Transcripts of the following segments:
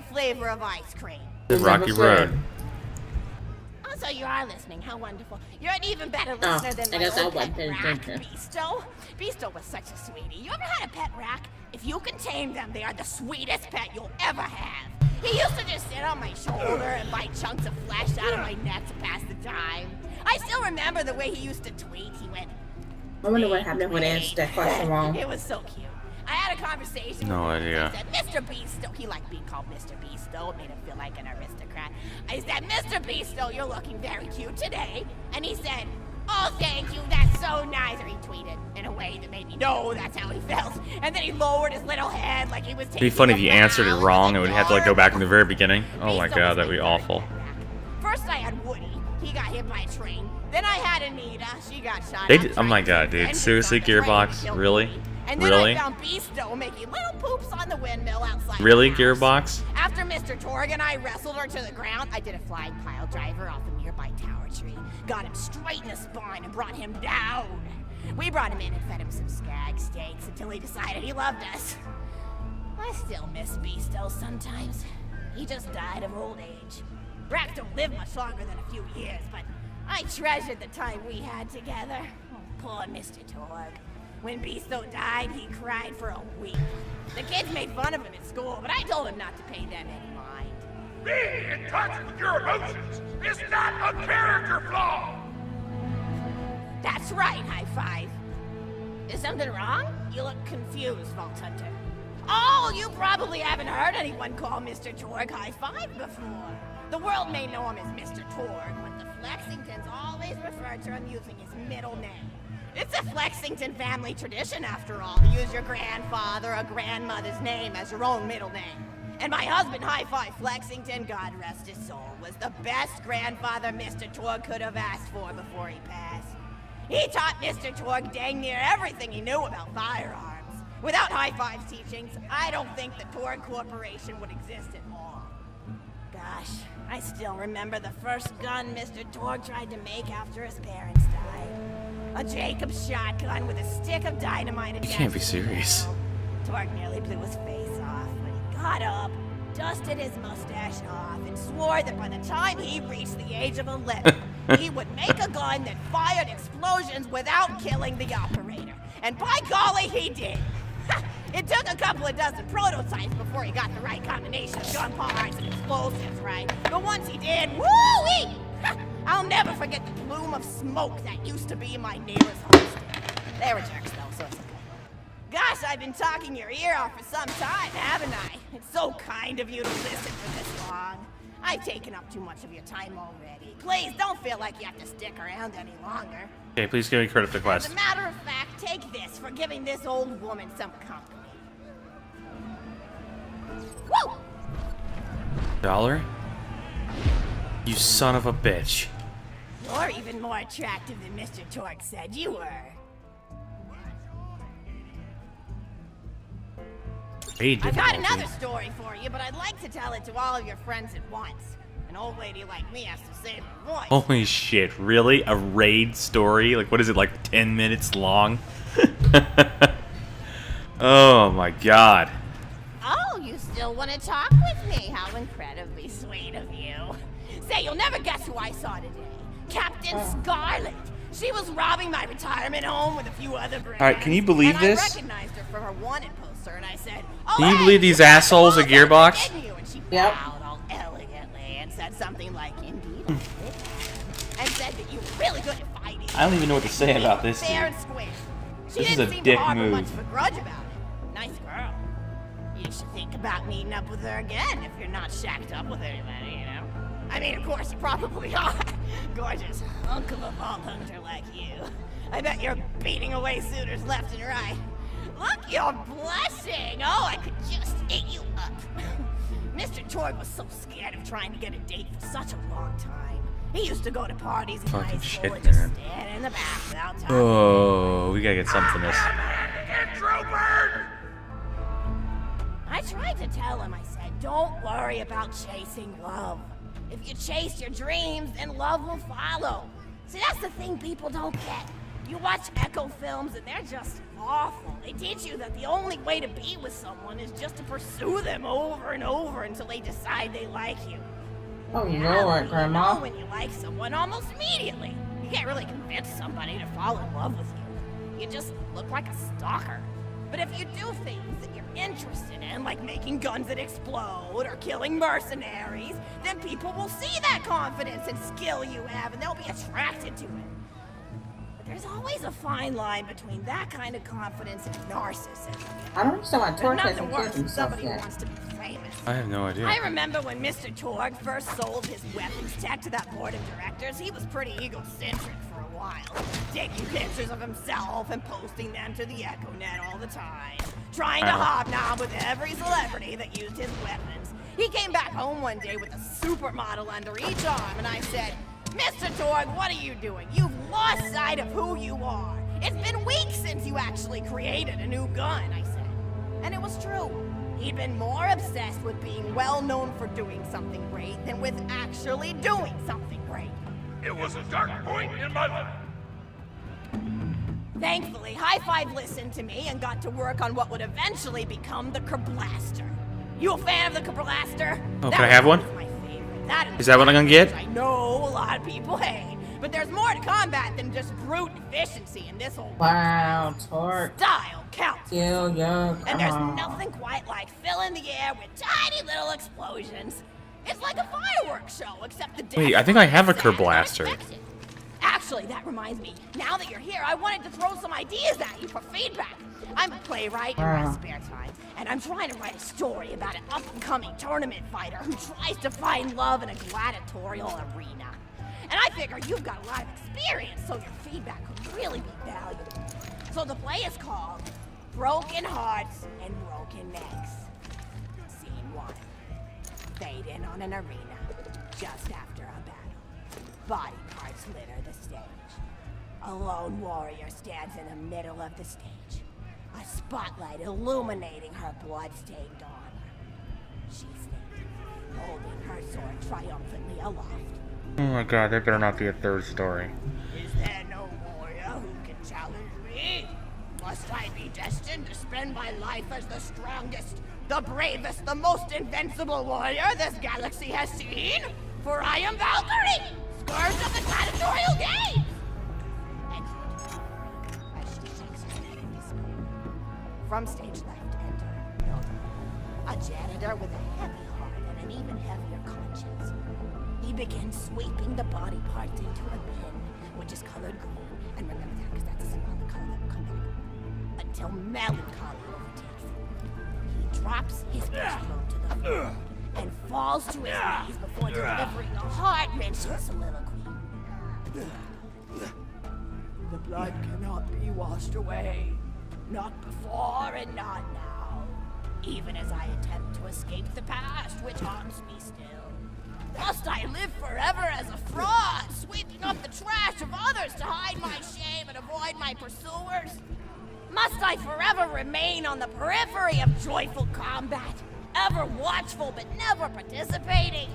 flavor of ice cream? The Rocky Road. Oh, so you are listening. How wonderful. You're an even better listener than my old pet rack, Beasto. Beasto was such a sweetie. You ever had a pet rack? If you can tame them, they are the sweetest pet you'll ever have. He used to just sit on my shoulder and bite chunks of flesh out of my neck to pass the time. I still remember the way he used to tweet. He went, I wonder what happened when I answered that question wrong. It was so cute. I had a conversation No with him. idea. I said, Mr. Beasto. He liked being called Mr. Beasto. It made him feel like an aristocrat. I said, Mr. Beasto, you're looking very cute today. And he said, oh, thank you. That's so nice. Or he tweeted in a way that made me know that's how he felt. And then he lowered his little head like he was taking It'd be funny if you a bow answered it wrong and we'd have to like go back in the very Beasto beginning. Oh my was god, that'd my be favorite awful. pet rack. First I had Woody. He got hit by a train. Then I had Anita. She got shot. They up did, oh my trying to god, take dude. vengeance Seriously, on the train Gearbox? that killed Really? Woody. And then Really? I found Beasto making little poops on the windmill outside Really, the house. Gearbox? After Mr. Torg and I wrestled her to the ground, I did a flying pile driver off a nearby tower tree, got him straight in the spine and brought him down. We brought him in and fed him some skag steaks until he decided he loved us. I still miss Beasto sometimes. He just died of old age. Rats don't live much longer than a few years, but I treasured the time we had together. Oh, poor Mr. Torg. When Beasto died, he cried for a week. The kids made fun of him at school, but I told him not to pay them any mind. Being in touch with your emotions is not a character flaw! That's right, High Five. Is something wrong? You look confused, Vault Hunter. Oh, you probably haven't heard anyone call Mr. Torg High Five before. The world may know him as Mr. Torg, but the Flexingtons always refer to him using his middle name. It's a Flexington family tradition, after all, to use your grandfather or grandmother's name as your own middle name. And my husband, High Five Flexington, God rest his soul, was the best grandfather Mr. Torg could have asked for before he passed. He taught Mr. Torg dang near everything he knew about firearms. Without High Five's teachings, I don't think the Torg Corporation would exist at all. Gosh, I still remember the first gun Mr. Torg tried to make after his parents died. A Jacobs shotgun with a stick of dynamite attached. You can't be to the serious. barrel. Torg nearly blew his face off, but he got up, dusted his mustache off, and swore that by the time he reached the age of 11, he would make a gun that fired explosions without killing the operator. And by golly, he did. It took a couple of dozen prototypes before he got the right combination of gun parts and explosives right. But once he did, woo-wee! I'll never forget the plume of smoke that used to be my neighbor's homestead. They were jerks, though, so it's okay. Gosh, I've been talking your ear off for some time, haven't I? It's so kind of you to listen for this long. I've taken up too much of your time already. Please don't feel like you have to stick around any longer. Okay, please give me credit for the As quest. a matter of fact, take this for giving this old woman some company. Woo! $1? You son of a bitch. You're even more attractive than Mr. Torg said you were. I've got another story for you, but I'd like to tell it to all of your friends at once. An old lady like me has to save her voice. Holy shit, really? A raid story? Like, what is it, like 10 minutes long? Oh my god. Oh, you still want to talk with me? How incredibly sweet of you. Say, you'll never guess who I saw today. Captain Scarlet. She was robbing my retirement home with a few other brands. Alright, can you believe and this? I recognized her from her wanted poster, and I said, oh, Can you hey, believe these assholes at well done, Gearbox? didn't you? And she Yep. bowed all elegantly and said something like, indeed, I did. And said that you were really good at fighting. I don't even know what to say about this, Fair dude. and square. She This is didn't a seem dick to harbor move. much of a grudge about it. Nice girl. You should think about meeting up with her again if you're not shacked up with anybody, you know? I mean, of course you probably are. Gorgeous hunk of a vault hunter like you. I bet you're beating away suitors left and right. Look, you're blushing. Oh, I could just eat you up. Mr. Torg was so scared of trying to get a date for such a long time. He used to go to parties in Fucking high shit, school and just man. stand in the back without talking. Oh, we gotta get something to this. Introvert! I tried to tell him, I said, don't worry about chasing love. If you chase your dreams, then love will follow. See, that's the thing people don't get. You watch Echo films and they're just awful. They teach you that the only way to be with someone is just to pursue them over and over until they decide they like you. Oh Yeah, Lord, you Grandma. know when you like someone almost immediately. You can't really convince somebody to fall in love with you. You just look like a stalker. But if you do things that you're interested in, like making guns that explode or killing mercenaries, then people will see that confidence and skill you have and they'll be attracted to it. But there's always a fine line between that kind of confidence and narcissism. I don't understand why There's Torque nothing hasn't worse killed than himself somebody who yet. wants to be famous. I have no idea. I remember when Mr. Torg first sold his weapons tech to that board of directors, he was pretty egocentric for a while. Taking pictures of himself and posting them to the EchoNet all the time. Trying to hobnob with every celebrity that used his weapons. He came back home one day with a supermodel under each arm and I said, Mr. Torg, what are you doing? You've lost sight of who you are. It's been weeks since you actually created a new gun, I said. And it was true. He'd been more obsessed with being well known for doing something great than with actually doing something great. It was a dark point in my life. Thankfully, High Five listened to me and got to work on what would eventually become the Kerblaster. You a fan of the Kerblaster? Oh, can I have one? My favorite. That Is that what I'm gonna get? I know a lot of people hate, but there's more to combat than just brute efficiency in this old Wow, Torque. style counts. Kill your And there's grandma. nothing quite like filling the air with tiny little explosions. It's like a fireworks show, except the Wait, I think I have a sad and Kerblaster. unexpected. Actually, that reminds me. Now that you're here, I wanted to throw some ideas at you for feedback. I'm a playwright in my spare time, and I'm trying to write a story about an up-and-coming tournament fighter who tries to find love in a gladiatorial arena. And I figure you've got a lot of experience, so your feedback could really be valuable. So the play is called Broken Hearts and Broken Necks. Scene 1. Fade in on an arena just after a battle. Body parts litter the stage. A lone warrior stands in the middle of the stage. A spotlight illuminating her blood-stained armor. She's naked, holding her sword triumphantly aloft. Oh my god, there better not be a third story. Is there no warrior who can challenge me? Must I be destined to spend my life as the strongest, the bravest, the most invincible warrior this galaxy has seen? For I am Valkyrie, scourge of the gladiatorial games! Exit. As she shakes her head in despair. From stage left, enter Nova, a janitor with a heavy heart and an even heavier conscience. He begins sweeping the body parts into a bin, which is colored green. And remember that, because that's a symbolic color that will come back. Until melancholy overtakes him. He drops his pistol to the floor and falls to his knees before delivering a heart-wrenching soliloquy. The blood cannot be washed away. Not before and not now. Even as I attempt to escape the past, which haunts me still. Must I live forever as a fraud, sweeping up the trash of others to hide my shame and avoid my pursuers? Must I forever remain on the periphery of joyful combat, ever watchful but never participating?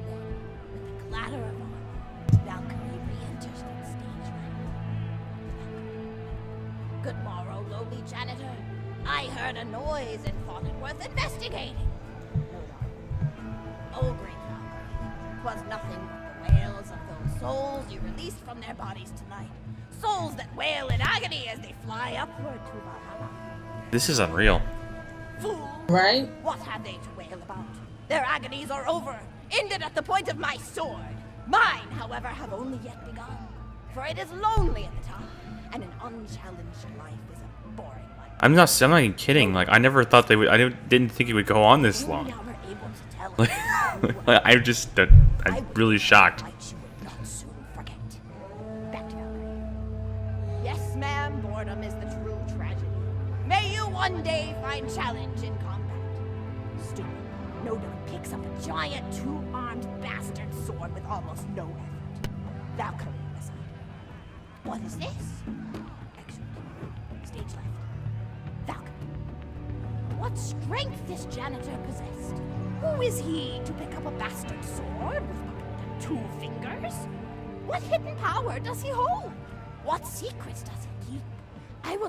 Then, with a clatter of armor, Valkyrie re-enters the stage right. Good morrow, lowly janitor. I heard a noise and thought it worth investigating. No, oh, great Valkyrie, 'twas nothing but the wails of those souls you released from their bodies tonight. Souls that wail in agony as they fly upward to Valhalla. This is unreal. Fool! Right? What have they to wail about? Their agonies are over, ended at the point of my sword. Mine, however, have only yet begun. For it is lonely at the top, and an unchallenged life is a boring one. I'm not kidding. Like, I never thought they would. Didn't think it would go on this You long. never able to tell Like, us. I'm just, I'm really shocked. Fight you would not soon forget. Back to Valkyrie. Yes, ma'am, boredom is the true tragedy. May you one day find challenge in combat. Stupid. Nodon picks up a giant two-armed bastard sword with almost no effort. Valkyrie aside. What is this? Excellent. Stage left. Valkyrie. What strength this janitor possessed? Who is he to pick up a bastard sword with but 2 fingers? What hidden power does he hold? What secrets does he keep? I will